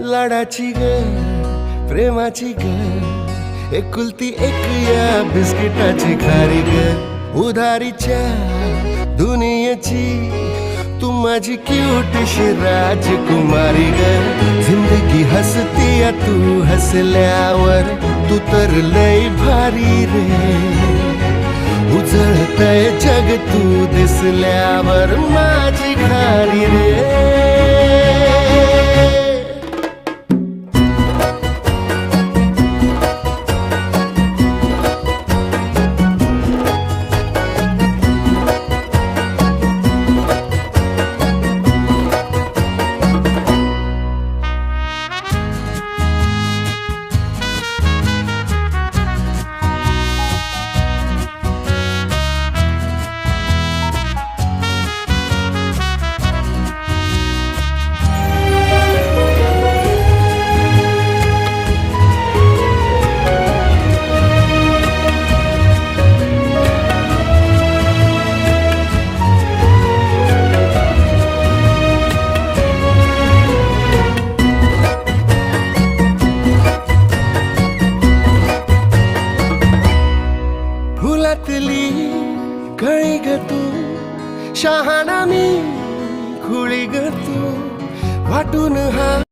लाडाची ग प्रेमाची ग एकुलती एक या बिस्किटाची खारी ग उधारीच्या दुनियेची तू माझी क्यूटशी राजकुमारी ग जिंदगी हसती या तू हसल्यावर तू तर लय भारी रे उजळतय जग तू दिसल्यावर माझी खारी रे फुलातली कळी ग तू शहाणा मी खुळी ग तू वाटून हा